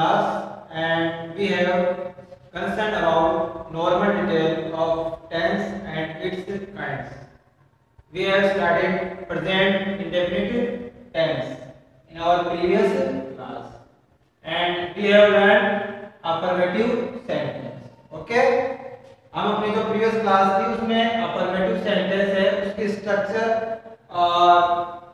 class and we have concerned about normal detail of tense and its kinds. We have studied present indefinite tense in our previous class and we have learned affirmative sentence. Okay? हम अपनी जो previous class थी उसमें affirmative sentence है उसकी structure और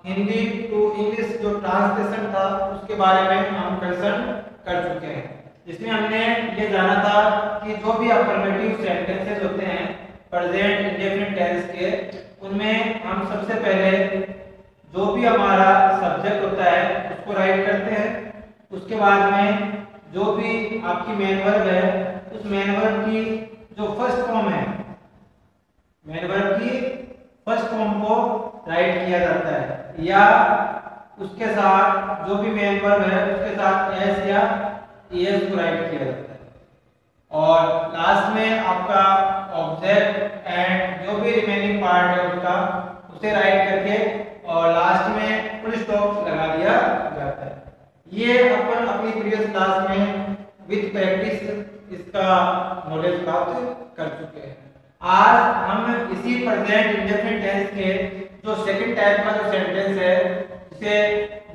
Hindi to English जो translation था उसके बारे में हम कंसर्न कर चुके हैं, जिसमें हमने ये जाना था कि जो भी अफर्मेटिव सेंटेंसेस होते हैं प्रेजेंट इंडेफिनिट टेंस के, उनमें हम सबसे पहले जो भी हमारा सब्जेक्ट होता है उसको राइट करते हैं। उसके बाद में जो भी आपकी मेन वर्ब है उस मेन वर्ब की जो फर्स्ट फॉर्म है, मेन वर्ब की फर्स्ट फॉर्म को राइट किया जाता है या उसके साथ जो भी मेन वर्ब है उसके साथ एस या ईएस को राइट किया जाता है और लास्ट में आपका ऑब्जेक्ट एंड जो भी रिमेनिंग पार्ट है उसका उसे राइट करके और लास्ट में फुल स्टॉप लगा दिया जाता है। ये अपन अपनी प्रीवियस क्लास में विद प्रैक्टिस इसका नॉलेज प्राप्त कर चुके हैं। आज हम इसी प्रेजेंट इंडेफिनिट टेंस के जो सेकंड टाइप का जो सेंटेंस है जिसे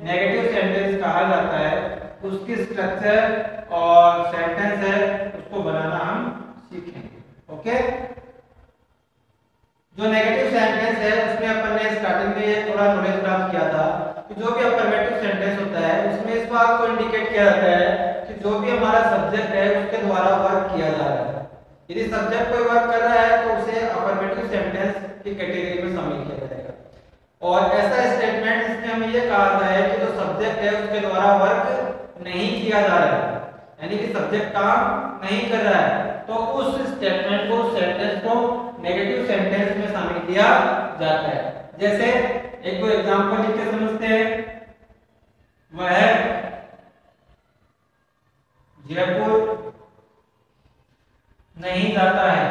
नेगेटिव सेंटेंस कहा जाता है उसकी स्ट्रक्चर और सेंटेंस है उसको बनाना हम सीखेंगे। ओके, जो नेगेटिव सेंटेंस है उसमें अपन ने स्टार्टिंग में ये थोड़ा नॉलेज प्राप्त किया था कि जो भी अफर्मेटिव सेंटेंस होता है उसमें इस बात को इंडिकेट किया जाता है कि जो भी हमारा सब्जेक्ट है उसके द्वारा वर्क किया जा रहा है। यदि सब्जेक्ट कोई वर्क कर रहा है तो उसे अफर्मेटिव सेंटेंस की कैटेगरी में शामिल किया जाएगा। और ऐसा स्टेटमेंट जिसमें हमें ये कहा जाता है कि जो सब्जेक्ट है उसके द्वारा वर्क नहीं किया जा रहा है, यानी कि सब्जेक्ट काम नहीं कर रहा है, तो उस स्टेटमेंट को सेंटेंस को नेगेटिव सेंटेंस में शामिल किया जाता है। जैसे एक दो एग्जांपल लिख के समझते हैं। वह जयपुर नहीं जाता है।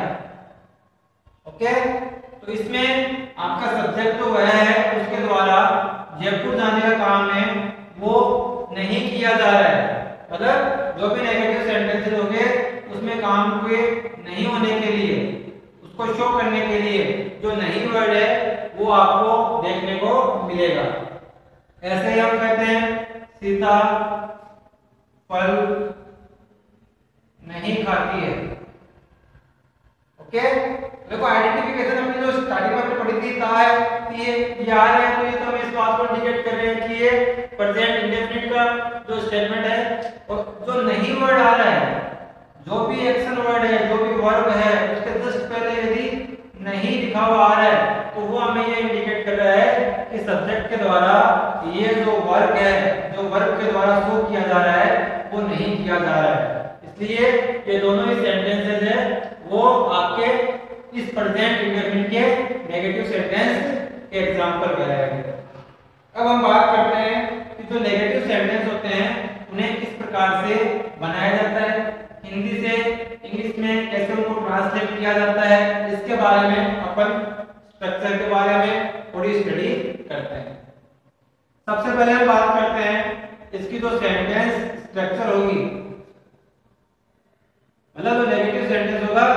ओके, तो इसमें आपका सब्जेक्ट तो वह है उसके द्वारा जयपुर जाने का काम है वो नहीं किया जा रहा है। मतलब जो भी नेगेटिव सेंटेंसेस होंगे उसमें काम के नहीं होने के लिए उसको शो करने के लिए जो नहीं वर्ड है वो आपको देखने को मिलेगा। ऐसे ही हम कहते हैं सीता फल नहीं खाती है। ओके, देखो आइडेंटिफिकेशन अपनी जो स्टार्टिंग में पढ़ी थी ता है ये आ रहा है तो ये तो हम इस बात को इंडिकेट कर रहे हैं कि ये प्रेजेंट इंडेफिनिट का जो स्टेटमेंट है और जो नहीं वर्ड आ रहा है, जो भी एक्शन वर्ड है, जो भी वर्ब है उसके जस्ट पहले यदि नहीं लिखा हुआ आ रहा है तो वो हमें ये इंडिकेट कर रहा है कि सब्जेक्ट के द्वारा ये जो वर्क है, जो वर्ब के द्वारा शो किया जा रहा है वो नहीं किया जा रहा है। इसलिए ये दोनों ही सेंटेंसेस है वो आपके इस प्रेजेंट इंडेफिनिट के नेगेटिव सेंटेंस के एग्जांपल कहलाएंगे। अब हम बात करते हैं कि जो नेगेटिव सेंटेंस होते हैं उन्हें किस प्रकार से बनाया जाता है, हिंदी से इंग्लिश में कैसे उनको ट्रांसलेट किया जाता है, इसके बारे में अपन स्ट्रक्चर के बारे में थोड़ी स्टडी करते हैं। सबसे पहले हम बात करते हैं इसकी जो सेंटेंस स्ट्रक्चर होगी, मतलब जो नेगेटिव सेंटेंस होगा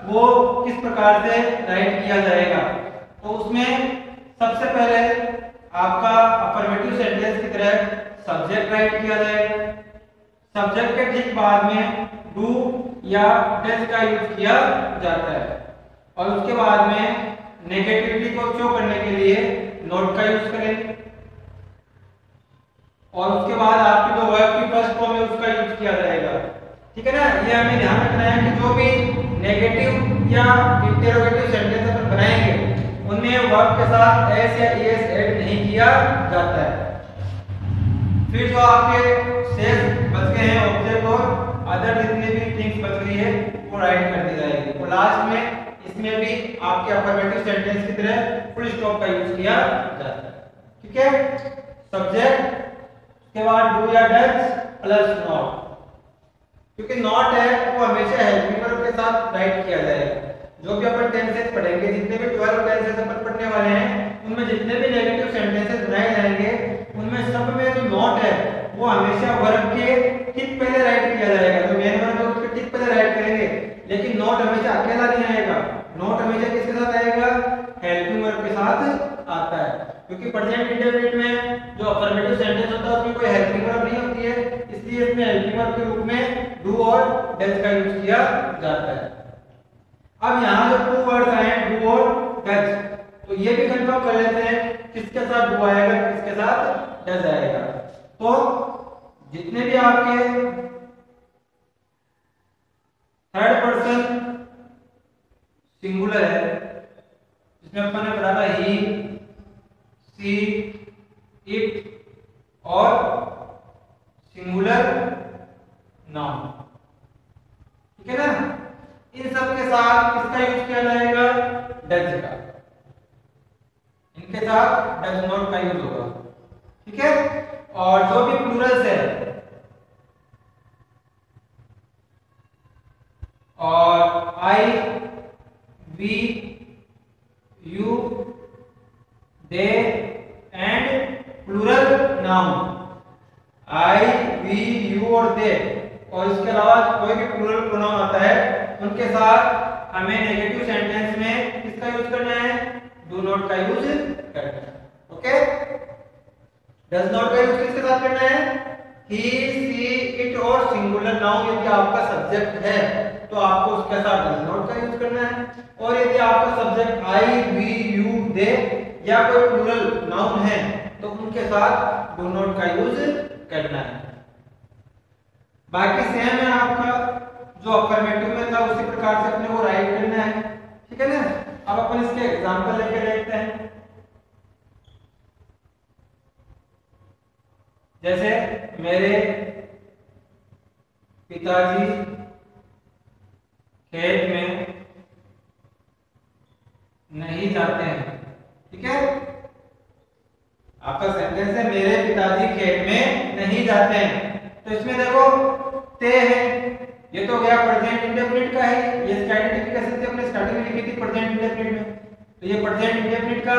वो किस प्रकार से राइट किया जाएगा। तो उसमें सबसे पहले आपका अफर्मेटिव सेंटेंस की तरह सब्जेक्ट राइट किया जाएगा। सब्जेक्ट के ठीक बाद में डू या डज का यूज किया जाता है और उसके बाद में नेगेटिविटी को शो करने के लिए नोट का यूज करेंगे और उसके बाद आपकी जो वर्ब की फर्स्ट फॉर्म है उसका यूज किया जाएगा। ठीक है ना, ये हमें ध्यान रखना है कि जो भी नेगेटिव या इंटरोगेटिव सेंटेंस अपन बनाएंगे उनमें वर्ब के साथ एस या ईएस ऐड नहीं किया जाता है। फिर जो आपके शेष बच गए हैं ऑब्जेक्ट और अदर जितने भी थिंग्स बच गई है वो राइट कर दी जाएगी और लास्ट में इसमें भी आपके अफर्मेटिव सेंटेंस की तरह फुल स्टॉप का यूज किया जाता है। ठीक है, सब्जेक्ट के बाद डू या डज प्लस नॉट, क्योंकि नॉट है वो हमेशा हेल्पिंग वर्ब के साथ राइट किया जाएगा। जो भी अपन टेंसेस पढ़ेंगे, जितने भी 12 टेंसेस अपन पढ़ने वाले हैं उनमें जितने भी नेगेटिव सेंटेंसेस बनाए जाएंगे उनमें सब में जो नॉट है वो हमेशा वर्ब के ठीक पहले राइट वर्ब के रूप में डू और डज का यूज किया जाता है। अब यहाँ जो टू वर्ड्स आए हैं डू और डज, तो ये भी कंफर्म कर लेते हैं किसके साथ डू आएगा किसके साथ डज आएगा। तो जितने भी आपके थर्ड पर्सन सिंगुलर है, जिसमें अपन ने पढ़ा था ही, सी, इट और सिंगुलर नाउन, ठीक है ना, इन सब के साथ किसका यूज किया जाएगा डज का, इनके साथ डज नॉट का यूज होगा, ठीक है। और जो भी प्लूरल्स है और I, we, you, they and plural noun, I, we, you और दे, और इसके अलावा कोई भी प्लूरल प्रोनाउन आता है उनके साथ हमें नेगेटिव सेंटेंस में किसका यूज करना है, डू नॉट का यूज करना है, ओके। डज नॉट का यूज किसके साथ करना है, ही, सी, इट और सिंगुलर नाउन यदि आपका सब्जेक्ट है तो आपको उसके साथ डज नॉट का यूज करना है, और यदि आपका सब्जेक्ट आई, वी, यू, दे या कोई प्लूरल नाउन है तो उनके साथ डू नॉट का यूज करना है। बाकी सेम है आपका जो अफर्मेटिव में था उसी प्रकार से अपने को राइट करना है, ठीक है ना। अब अपन इसके एग्जांपल लेके देखते हैं। जैसे मेरे पिताजी खेत में नहीं जाते हैं, ठीक है। आपका सेंटेंस है मेरे पिताजी खेत में नहीं जाते हैं, तो इसमें देखो ते है, ये तो गया प्रेजेंट इंडेफिनिट का है, ये आइडेंटिफिकेशन से अपने स्टार्टिंग में लिखी थी प्रेजेंट इंडेफिनिट में, तो ये प्रेजेंट इंडेफिनिट का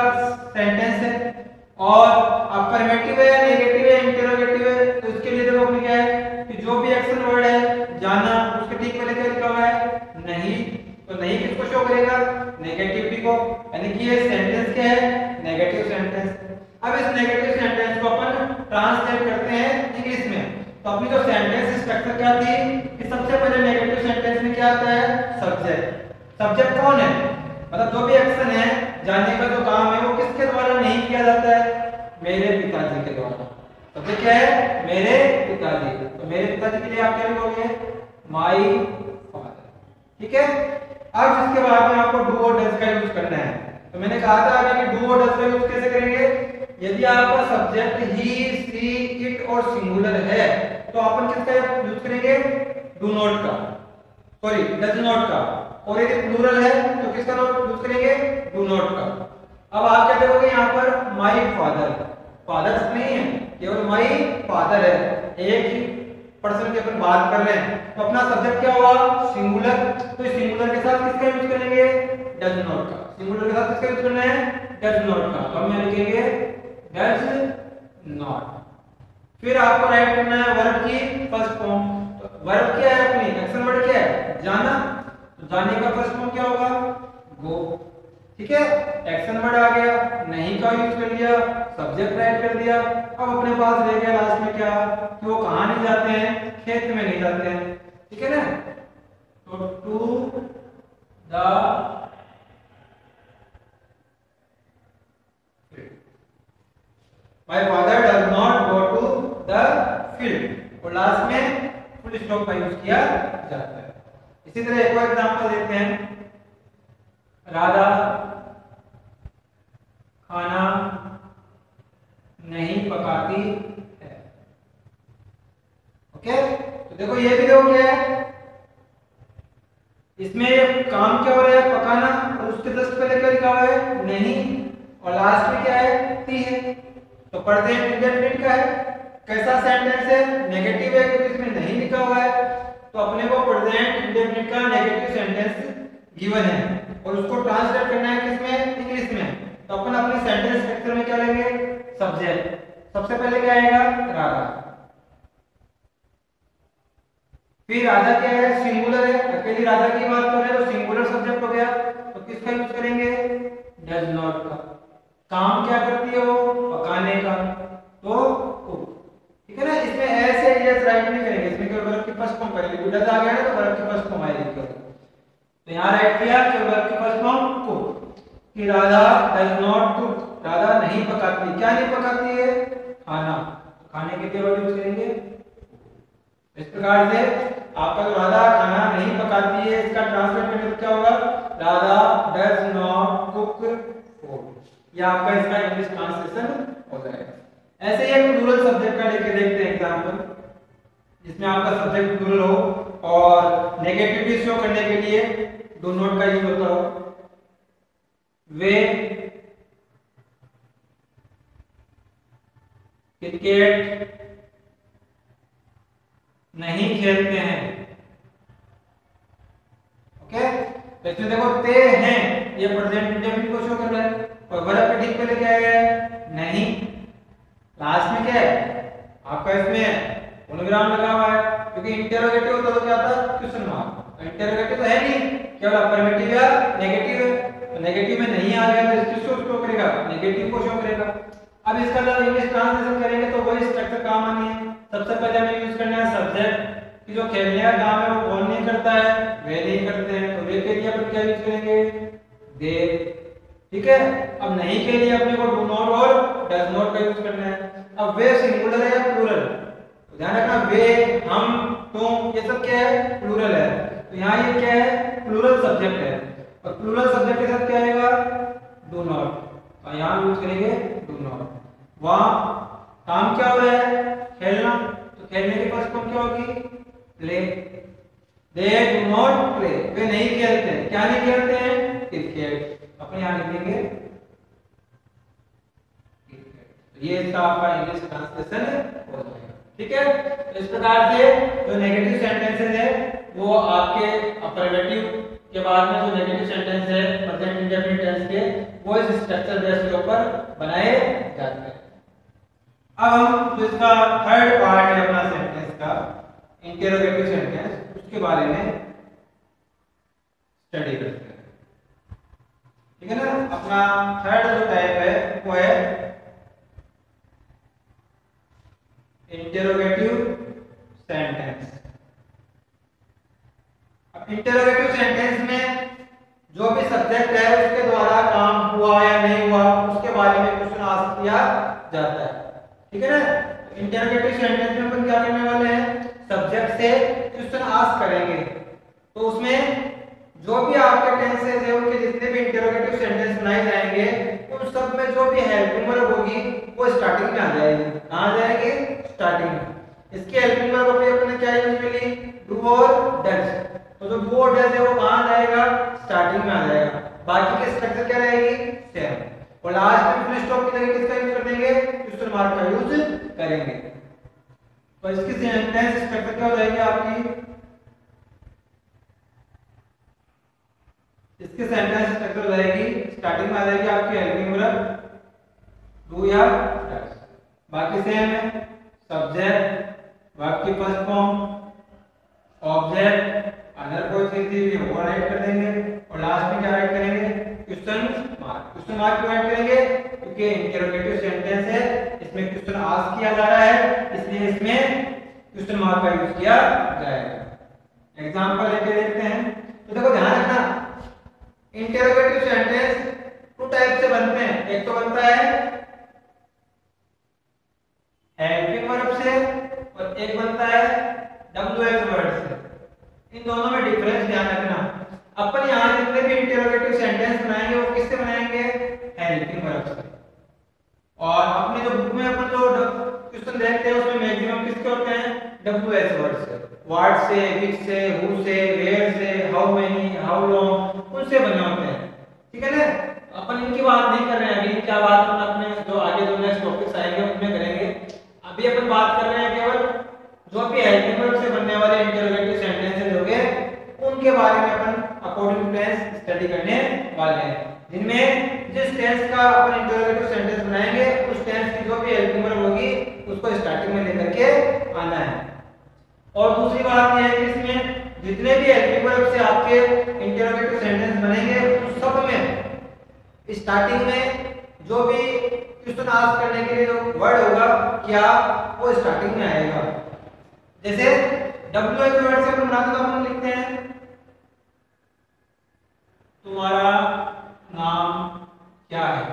सेंटेंस है। और अफर्मेटिव है या नेगेटिव है इंटरोगेटिव है, तो इसके लिए देखो अपने क्या है कि जो भी एक्शन वर्ड है जाना उसके ठीक पहले क्या लिखा हुआ है नहीं, तो नहीं किसको शो करेगा नेगेटिविटी को, यानी कि ये सेंटेंस क्या है नेगेटिव सेंटेंस। अब इस नेगेटिव सेंटेंस को अपन ट्रांसलेट करते हैं इंग्लिश में, तो अपनी जो सेंटेंस स्ट्रक्चर क्या थी कि सबसे पहले नेगेटिव सेंटेंस में क्या आता है सब्जेक्ट। सब्जेक्ट कौन है, मतलब जो भी एक्शन है जाने का जो काम है वो किसके द्वारा नहीं किया जाता है, मेरे पिताजी के द्वारा। सब्जेक्ट क्या है मेरे पिताजी, तो मेरे पिताजी के लिए आप क्या लिखोगे माय फादर, ठीक है। अब जिसके बाद में आपको डू और डज का यूज करना है, तो मैंने कहा था अभी कि डू और डज का यूज कैसे करेंगे, यदि आपका सब्जेक्ट ही, सी, इट और सिंगुलर है तो अपन किसका यूज करेंगे डू नॉट का, सॉरी डज नॉट का, और यदि प्लूरल है तो किसका यूज करेंगे डू नॉट का। अब आप क्या करोगे यहाँ पर माय फादर, फादर्स नहीं है केवल माय फादर है, एक ही पर्सन की अपन बात कर रहे हैं, तो अपना सब्जेक्ट क्या हुआ सिंगुलर, तो इस सिंगुलर के साथ किसका यूज करेंगे डज नॉट का, सिंगुलर के साथ किसका यूज करना है डज नॉट का, तो हम यहाँ लिखेंगे डज नॉट। फिर आपको राइट करना है वर्ब की फर्स्ट फॉर्म, तो वर्ब क्या है अपनी एक्शन वर्ड क्या है जाना, तो जाने का फर्स्ट फॉर्म क्या होगा गो, ठीक है। एक्शन वर्ड आ गया, नहीं का यूज कर लिया, सब्जेक्ट राइट कर दिया, अब अपने पास रह गया लास्ट में क्या कि वो कहाँ नहीं जाते हैं खेत में नहीं जाते हैं, ठीक है ना। तो to the My father does not go to the field, और लास्ट में फुल स्टॉप का यूज किया जाता है। इसी तरह एक और एग्जांपल देखते हैं, राधा खाना नहीं पकाती है, ओके। तो देखो ये भी देखो क्या है, इसमें काम क्या हो रहा है पकाना, और उसके जस्ट पहले क्या लिखा हुआ है नहीं, और लास्ट में क्या है ती है, तो प्रेजेंट इंडेफिनिट का है, कैसा सेंटेंस है नेगेटिव है क्योंकि इसमें नहीं लिखा हुआ है, तो अपने को प्रेजेंट इंडेफिनिट का नेगेटिव सेंटेंस गिवन है और उसको ट्रांसलेट करना है किसमें इंग्लिश में, तो अपन अपने सेंटेंस स्ट्रक्चर में क्या लेंगे सब्जेक्ट, सबसे पहले क्या आएगा राधा, फिर राधा क्या है सिंगुलर है, अकेली राधा की बात कर रहे हैं तो सिंगुलर सब्जेक्ट हो गया, तो किसका यूज करेंगे डज नॉट का, काम क्या करती है वो पकाने का, तो कुक, ठीक है ना। इसमें ऐसे यस राइट नहीं करेंगे, इसमें केवल वर्ब की फर्स्ट फॉर्म करेंगे, डू डज आ गया ना तो वर्ब की फर्स्ट फॉर्म आएगी केवल। तो यहाँ राइट किया कि वर्ब की फर्स्ट फॉर्म कुक, कि Radha does not cook, Radha नहीं पकाती। क्या नहीं पकाती है? खाना। खाने के लिए वर्ड यूज करेंगे। इस प्रकार से आपका जो राधा खाना नहीं पकाती है, इसका ट्रांसलेट करने क्या होगा? Radha does not cook food. ये आपका इसका इंग्लिश ट्रांसलेशन हो जाएगा। ऐसे ही एक प्लूरल सब्जेक्ट का लेके देखते हैं एग्जांपल, जिसमें आपका सब्जेक्ट प्लूरल हो और नेगेटिविटी शो करने के लिए डू नॉट का यूज होता हो। वे क्रिकेट नहीं खेलते हैं। ओके, तो इसमें देखो ते हैं, ये प्रेजेंट इंडेफिनिट को शो कर रहा है और वर्ब के ठीक पहले क्या है? नहीं। लास्ट में क्या है आपका? इसमें मोनोग्राम लगा हुआ है, क्योंकि इंटरोगेटिव होता तो क्या था? Question mark. इंटरोगेटिव तो है नहीं, केवल अफर्मेटिव या नेगेटिव है। तो नेगेटिव में नहीं आ गया तो इसको शो करेगा, नेगेटिव को शो करेगा। अब इसका जब इंग्लिश ट्रांसलेशन करेंगे तो वही स्ट्रक्चर काम आनी है। सबसे पहले हमें यूज करना है सब्जेक्ट कि जो खेलने का काम है वो कौन नहीं करता है? वे नहीं करते हैं। तो वे के लिए अपन क्या यूज करेंगे? दे। ठीक है, अब नहीं के लिए अपने को डू नॉट और डज नॉट का यूज करना है। अब वे सिंगुलर है या प्लूरल? तो ध्यान रखना, वे, हम, तुम, ये सब क्या है? प्लूरल है। तो यहाँ ये क्या है? प्लूरल सब्जेक्ट है और प्लूरल सब्जेक्ट के साथ क्या आएगा? Do not. और यहाँ यूज करेंगे डू नॉट। वहां काम क्या हो रहा है? खेलना। तो खेलने की फर्स्ट फॉर्म क्या होगी? Play. They do not play, वे नहीं खेलते। क्या नहीं खेलते हैं? क्रिकेट। अपने यहाँ लिखेंगे क्रिकेट। ये इसका आपका इंग्लिश ट्रांसलेशन हो जाएगा। ठीक है, तो इस प्रकार से जो नेगेटिव सेंटेंसेस है वो आपके अफर्मेटिव के बाद में जो नेगेटिव सेंटेंस है प्रेजेंट इंडेफिनिट टेंस के, वो इस स्ट्रक्चर बेस के ऊपर बनाए जाते हैं। अब हम जो इसका थर्ड पार्ट है अपना सेंटेंस का, इंटरोगेटिव सेंटेंस, उसके बारे में स्टडी करते हैं। ठीक है ना। अपना थर्ड जो टाइप है वो है इंटरोगेटिव सेंटेंस। अब इंटरोगेटिव सेंटेंस में जो भी सब्जेक्ट है उसके द्वारा काम हुआ या नहीं हुआ उसके बारे में क्वेश्चन आस्क किया जाता है। ठीक है ना। इंटरोगेटिव सेंटेंस में अपन क्या करने वाले हैं? सब्जेक्ट से क्वेश्चन आस्क करेंगे। तो उसमें जो भी आपके टेंसेस है उनके जितने भी इंटरोगेटिव सेंटेंस बनाए जाएंगे उन सब में जो भी हेल्पिंग वर्ब होगी वो स्टार्टिंग में आ जाएगी। कहां जाएगी? स्टार्टिंग में। इसकी हेल्पिंग वर्ब अभी अपने क्या यूज में ली? डू और डज। तो जो डू और डज है वो कहां जाएगा? स्टार्टिंग में आ जाएगा। बाकी की स्ट्रक्चर क्या रहेगी? सेम। और लास्ट में फुल स्टॉप की जगह किसका यूज कर देंगे? क्वेश्चन मार्क का यूज करेंगे। तो इसकी सेंटेंस स्ट्रक्चर क्या हो जाएगी आपकी? इसके सेंटेंस स्ट्रक्चर हो जाएगी, स्टार्टिंग में आ जाएगी आपकी हेल्पिंग वर्ब डू या डज। बाकी सेम है, सब्जेक्ट, वर्ब की फर्स्ट फॉर्म, ऑब्जेक्ट, अदर कोई चीज थी वो राइट कर देंगे और लास्ट में क्या राइट करेंगे? Question mark. क्वेश्चन मार्क क्यों राइट करेंगे? क्योंकि इंटरोगेटिव सेंटेंस है, इसमें क्वेश्चन आस्क किया जा रहा है, इसलिए इसमें क्वेश्चन मार्क का यूज किया जाएगा। एग्जांपल लेके देखते हैं। तो देखो ध्यान रखना, इंटरोगेटिव सेंटेंस टू टाइप से बनते हैं। एक तो बनता है हेल्पिंग वर्ब से और एक बनता है डब्ल्यूएच वर्ड से। इन दोनों में डिफरेंस ध्यान रखना। अपन यहां जितने भी इंटरोगेटिव सेंटेंस बनाएंगे वो किससे बनाएंगे? हेल्पिंग वर्ब से। और अपने जो बुक में अपन जो क्वेश्चन देखते हैं उसमें मैक्सिमम किसके होते हैं? डब्ल्यूएच वर्ड से। व्हाट से, विच से, हु से, वेयर से, हाउ मेनी, हाउ लॉन्ग, उनसे बने होते हैं। ठीक है ना। अपन इनकी बात नहीं कर रहे हैं अभी, क्या बात अपन अपने जो आगे जो नेक्स्ट टॉपिक्स आएंगे उनमें करेंगे। अभी अपन बात कर रहे हैं केवल जो भी हेल्पिंग वर्ब से बनने वाले इंटरोगेटिव सेंटेंसेस होंगे उनके बारे में अपन अकॉर्डिंग टू टेंस स्टडी करने वाले हैं, जिनमें जिस टेंस का अपन इंटरोगेटिव सेंटेंस बनाएंगे उस टेंस की जो भी हेल्पिंग वर्ब होगी उसको स्टार्टिंग में लेकर के आना है। और दूसरी बात यह है कि इसमें जितने भी हेल्पिंग वर्ब से आपके इंटरोगेटिव सेंटेंस बनेंगे उन सब में स्टार्टिंग में जो भी क्वेश्चन आस्क करने के लिए जो वर्ड होगा क्या वो स्टार्टिंग में आएगा। जैसे WH वर्ड से अपन बनाते तो अपन लिखते हैं तुम्हारा नाम क्या है,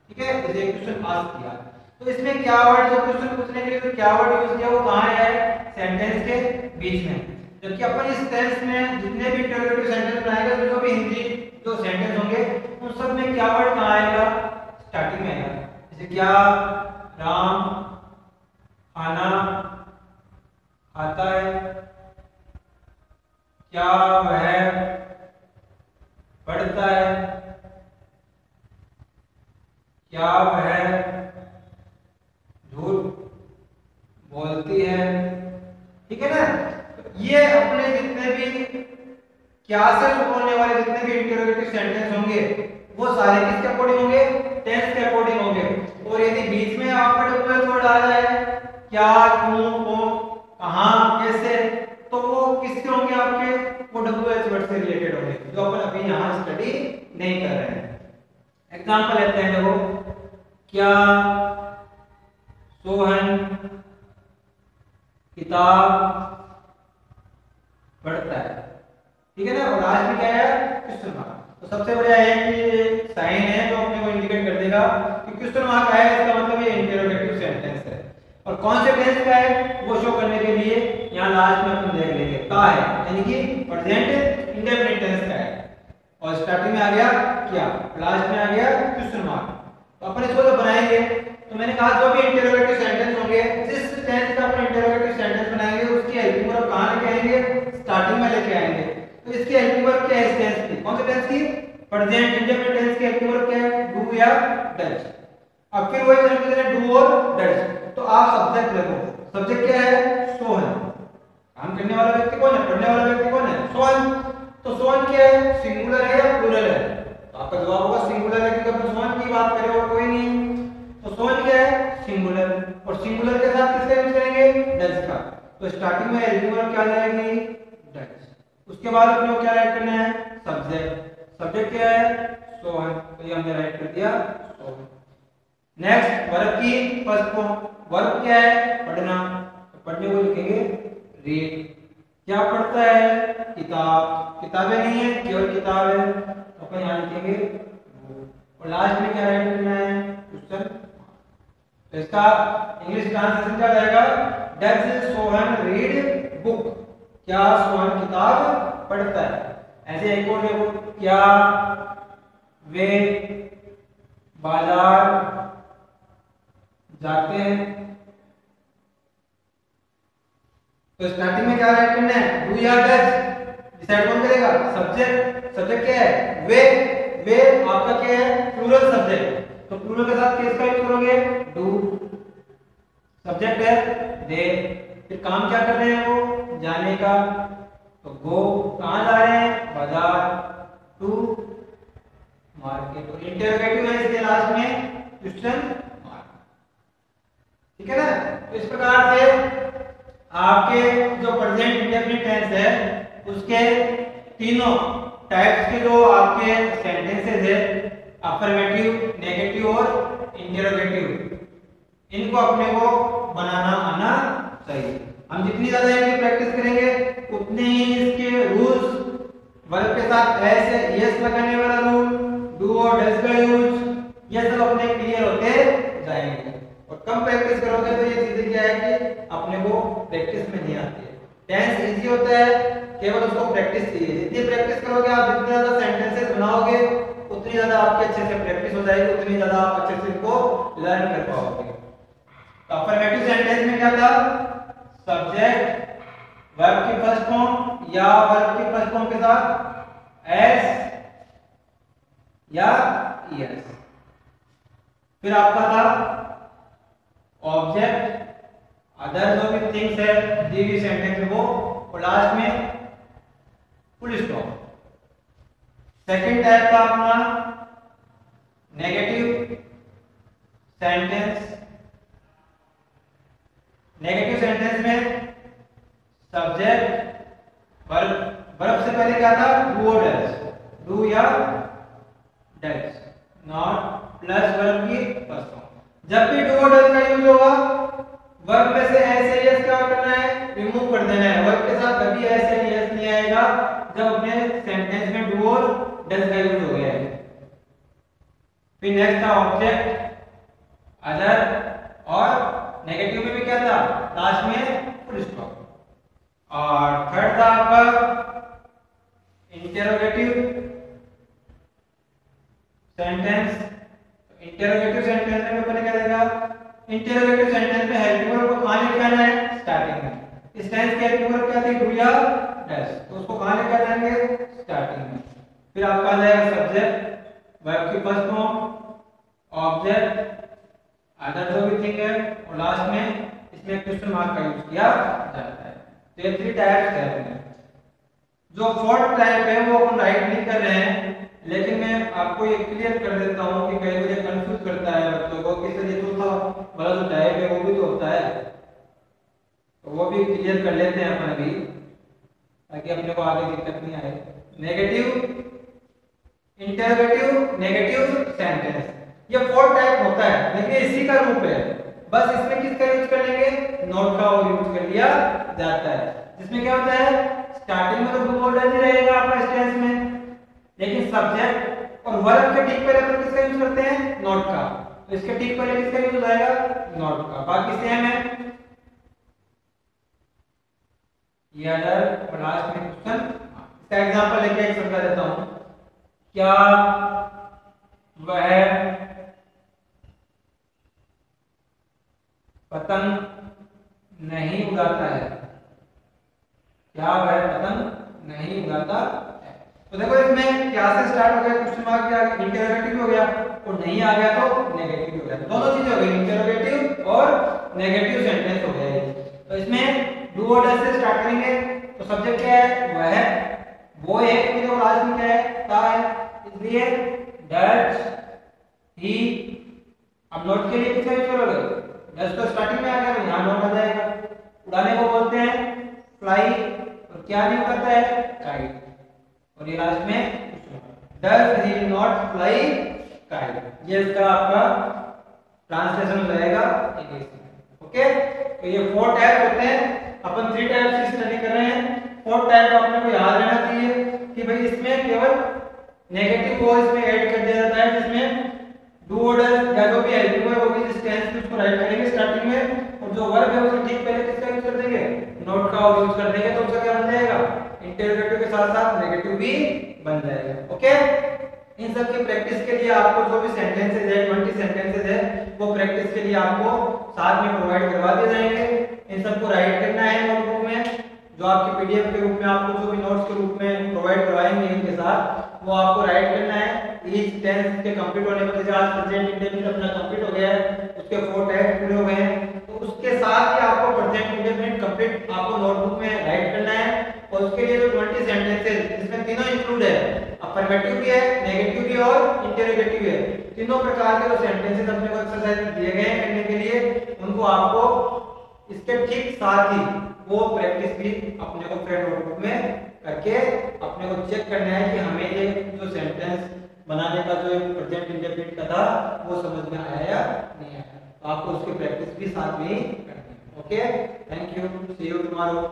ठीक है। इसे क्वेश्चन आस्क किया तो इसमें क्या वर्ड, जो क्वेश्चन पूछने के लिए जो क्या वर्ड यूज किया वो कहाँ है, सेंटेंस के बीच में। जबकि अपन इस टेंस में जितने भी इंटरोगेटिव सेंटेंस बनाएगा, जो भी हिंदी जो सेंटेंस होंगे उन सब में क्या वर्ड कहाँ आएगा, स्टार्टिंग में आएगा। जैसे क्या राम खाना खाता है, क्या वह पढ़ता है, क्या वह झूठ बोलती है, ठीक है ना। तो ये अपने जितने भी क्या से शुरू होने वाले जितने भी इंटरोगेटिव सेंटेंस होंगे वो सारे किसके अकॉर्डिंग होंगे, टेंस के अकॉर्डिंग होंगे। और यदि बीच में आपका डब्ल्यूएच वर्ड आ जाए, क्या, क्यों, को, कहां, कैसे, तो वो किसके होंगे आपके, वो डब्ल्यूएच वर्ड से रिलेटेड होंगे, जो अपन अभी यहां स्टडी नहीं कर रहे हैं। एग्जांपल लेते हैं, देखो क्या सोहन किताब पढ़ता है, ठीक है ना। और लास्ट में क्या है, क्वेश्चन मार्क। तो सबसे बढ़िया है कि साइन है जो अपने को इंडिकेट कर देगा कि क्वेश्चन मार्क आया, इसका मतलब ये इंटरोगेटिव सेंटेंस है। और कौन से टेंस का है वो शो करने के लिए यहाँ लास्ट में अपन देख लेंगे का है, यानी कि प्रेजेंट इंडेफिनिट टेंस का है। और स्टार्टिंग में आ गया क्या, लास्ट में आ गया क्वेश्चन मार्क। तो अपन इसको जब बनाएंगे तो मैंने कहा जो भी इंटरोगेटिव सेंटेंस होंगे, जिस टेंस का अपन इंटरोगेटिव सेंटेंस बनाएंगे उसकी हेल्पिंग वर्ब कहां लेके आएंगे, स्टार्टिंग में लेके आएंगे। तो इसकी हेल्पिंग वर्ब क्या है इस टेंस की, कौन से टेंस की, प्रेजेंट इंडेफिनिट टेंस की हेल्पिंग वर्ब क्या है, डू या डज। अब फिर वही चलते हैं डू और डज। तो आप सब्जेक्ट देखो, सब्जेक्ट क्या है, सोहन। काम करने वाला व्यक्ति कौन है, पढ़ने वाला व्यक्ति कौन है, सोहन। तो सोहन क्या है, सिंगुलर है या प्लूरल है, तो आपका जवाब होगा सिंगुलर है, क्योंकि अपन सोहन की बात करें और कोई नहीं। तो सोहन क्या है, सिंगुलर, और सिंगुलर के साथ किसका यूज करेंगे, डज का। तो स्टार्टिंग में हेल्पिंग वर्ब क्या जाएगी, डज। उसके बाद अपने को क्या राइट करना है, सब्जेक्ट। सब्जेक्ट क्या है, सोहन, तो ये हमने राइट कर दिया सोहन। नेक्स्ट वर्ब की फर्स्ट फॉर्म, वर्ब क्या है, पढ़ना, तो पढ़ने को लिखेंगे रीड। क्या पढ़ता है, किताब, किताबें नहीं है केवल किताब है, तो अपन यहाँ लिखेंगे बुक। और लास्ट में क्या राइट करना है, क्वेश्चन। तो इसका इंग्लिश ट्रांसलेशन क्या रहेगा, डज सोहन रीड बुक, क्या सोहन किताब पढ़ता है। ऐसे एक और देखो, क्या वे बाजार जाते हैं। तो स्टार्टिंग में क्या राइट करना है, डू या डज, डिसाइड कौन करेगा, सब्जेक्ट। सब्जेक्ट क्या है, वे। वे आपका क्या है, प्लूरल सब्जेक्ट, तो प्लूरल के साथ किसका यूज करोगे, डू। सब्जेक्ट है दे, फिर काम क्या कर रहे हैं वो, जाने का, तो गो, कहां जा रहे हैं, बाजार, टू मार्केट। और इंटरोगेटिव है इसके लास्ट में क्वेश्चन मार्क, ठीक है ना। तो इस प्रकार से आपके जो प्रेजेंट इंडेफिनिट टेंस है उसके तीनों टाइप्स के जो आपके सेंटेंसेस है, अफर्मेटिव, नेगेटिव और इंटरोगेटिव, इनको अपने को बनाना आना चाहिए। हम जितनी ज्यादा इनकी प्रैक्टिस करेंगे उतने ही इसके रूल्स, वर्ब के साथ एस या यस लगाने वाला रूल, डू और डज का यूज, ये सब अपने क्लियर होते जाएंगे। और कम प्रैक्टिस करोगे तो ये चीजें क्या है कि अपने को प्रैक्टिस में नहीं आती है। टेंस इजी होता है, केवल उसको प्रैक्टिस चाहिए। जितनी प्रैक्टिस करोगे आप, जितने ज्यादा सेंटेंसेस बनाओगे उतनी ज्यादा आपकी अच्छे से प्रैक्टिस हो जाएगी, उतनी ज्यादा आप अच्छे से इनको लर्न कर पाओगे। तो अफर्मेटिव सेंटेंस में क्या था, सब्जेक्ट, वर्ब की फर्स्ट फॉर्म या वर्ब की फर्स्ट फॉर्म के साथ एस या यस। फिर आपका था ऑब्जेक्ट, अदर जो भी थिंग्स है दी हुई सेंटेंस में वो, और लास्ट में फुल स्टॉप। सेकंड टाइप था अपना नेगेटिव सेंटेंस। नेगेटिव सेंटेंस में सब्जेक्ट, वर्ब, वर्ब से पहले क्या था, डू और डज, डू या डज, नॉट प्लस वर्ब की फर्स्ट फॉर्म। जब भी डू और डज का यूज होगा वर्ब में से एस या यस क्या करना है, रिमूव कर देना है। वर्ब के साथ कभी एस या यस नहीं आएगा जब अपने सेंटेंस में डू और डज का यूज हो गया है। फिर नेक्स्ट था ऑब्जेक्ट, अदर, और नेगेटिव में भी क्या था, लास्ट में फुल स्टॉप। और थर्ड था आपका इंटेरोगेटिव सेंटेंस। इंटेरोगेटिव सेंटेंस में अपन क्या देगा, इंटेरोगेटिव सेंटेंस में हेल्पिंग वर्ब को कहां लेके आना है, स्टार्टिंग में। इस टेंस की हेल्पिंग वर्ब क्या थी, डू या डज, तो उसको कहां लेके आ जाएंगे, स्टार्टिंग में। फिर आपका आ जाएगा सब्जेक्ट, वर्ब की फर्स्ट फॉर्म, ऑब्जेक्ट, अदर जो भी थिंग है, और लास्ट में इसमें क्वेश्चन मार्क का यूज किया जाता है। तो ये थ्री टाइप्स है अपने। जो फोर्थ टाइप है वो अपन राइट नहीं कर रहे हैं, लेकिन मैं आपको ये क्लियर कर देता हूँ कि कई बार कंफ्यूज करता है बच्चों को कि सर ये चौथा वाला जो टाइप है वो भी तो होता है, तो वो भी क्लियर कर लेते हैं अपन अभी, ताकि अपने को आगे दिक्कत नहीं आए। नेगेटिव, इंटरोगेटिव, नेगेटिव सेंटेंस, ये फोर्थ टाइप होता है, लेकिन इसी का रूप है। बस इसमें किसका यूज कर लेंगे, नोट का यूज कर लिया जाता है। जिसमें क्या होता है, स्टार्टिंग में तो डू और डज ही रहेगा आपका इस टेंस में, लेकिन सब्जेक्ट और वर्ब के ठीक पहले अपन किसका यूज करते हैं, नॉट का। तो इसके ठीक पहले किसका यूज आएगा, नॉट का। बाकी सेम है, ये अदर और लास्ट में क्वेश्चन। इसका एग्जांपल लेके एक समझा देता हूं। क्या वह पतंग नहीं उड़ाता है, क्या वह पतंग नहीं उड़ाता है। तो देखो इसमें क्या से स्टार्ट हो गया, क्वेश्चन मार्क क्या, इंटरोगेटिव हो गया, और नहीं आ गया तो नेगेटिव हो गया। दोनों चीजें हो गई, इंटरोगेटिव और नेगेटिव सेंटेंस हो गया। तो इसमें डू और डज से स्टार्ट करेंगे, तो सब्जेक्ट क्या है, वह, वो है, क्योंकि लास्ट में क्या है, था है, इसलिए डज, ही। अब नोट के लिए किसका यूज करोगे, डज तो स्टार्टिंग में आ गया, तो यहां नोट आ जाएगा। उड़ाने को बोलते हैं फ्लाई, और क्या नहीं उड़ाता है, काइट, और ये लास्ट में does he not fly kite. ये इसका आपका ट्रांसलेशन हो जाएगा इंग्लिश में। ओके, तो ये फोर टाइप होते हैं, अपन थ्री टाइप्स की स्टडी कर रहे हैं। फोर टाइप आपने को याद रहना चाहिए कि भाई इसमें केवल नेगेटिव को इसमें ऐड कर दिया जाता है, जिसमें डू और डज या जो भी हेल्पिंग वर्ब होगी जिस टेंस में उसको राइट करेंगे स्टार्टिंग में, और जो वर्ब है उसके ठीक पहले किसका यूज कर देंगे, नोट का यूज कर देंगे, तो उसका क्या बन जाएगा, इंटरोगेटिव के साथ साथ नेगेटिव भी बन जाएगा। ओके, इन सब की प्रैक्टिस के लिए आपको जो भी सेंटेंसेस है, 20 सेंटेंसेस है, वो प्रैक्टिस के लिए आपको साथ में प्रोवाइड करवा दिए जाएंगे। इन सबको राइट करना है नोटबुक में, जो आपकी पीडीएफ के रूप में आपको जो भी नोट्स के रूप में प्रोवाइड करवाएंगे इनके साथ, वो आपको राइट करना है। ईच टेंस के कंप्लीट होने पर, जैसे आज प्रेजेंट इंडेफिनिट अपना कंप्लीट हो गया है, उसके 4 टाइप पूरे हो गए हैं, तो उसके साथ ही आपको प्रेजेंट इंडेफिनिट कंप्लीट आपको नोटबुक में राइट करना है। और उसके लिए जो 20 सेंटेंसेस, इसमें तीनों इंक्लूड है, अफर्मेटिव भी है, नेगेटिव भी और इंटरोगेटिव है। तीनों प्रकार के जो सेंटेंसेस अपने को एक्सरसाइज दिए गए हैं करने के लिए, उनको आपको इसके ठीक साथ ही वो प्रैक्टिस भी अपने को फ्रेंड नोटबुक में करके अपने को चेक करना है कि हमें ये जो सेंटेंस बनाने का जो प्रेजेंट इंडेफिनिट का था वो समझ में आया या नहीं आया। तो आपको उसकी प्रैक्टिस भी साथ में ही करनी है। Okay, thank you, see you tomorrow.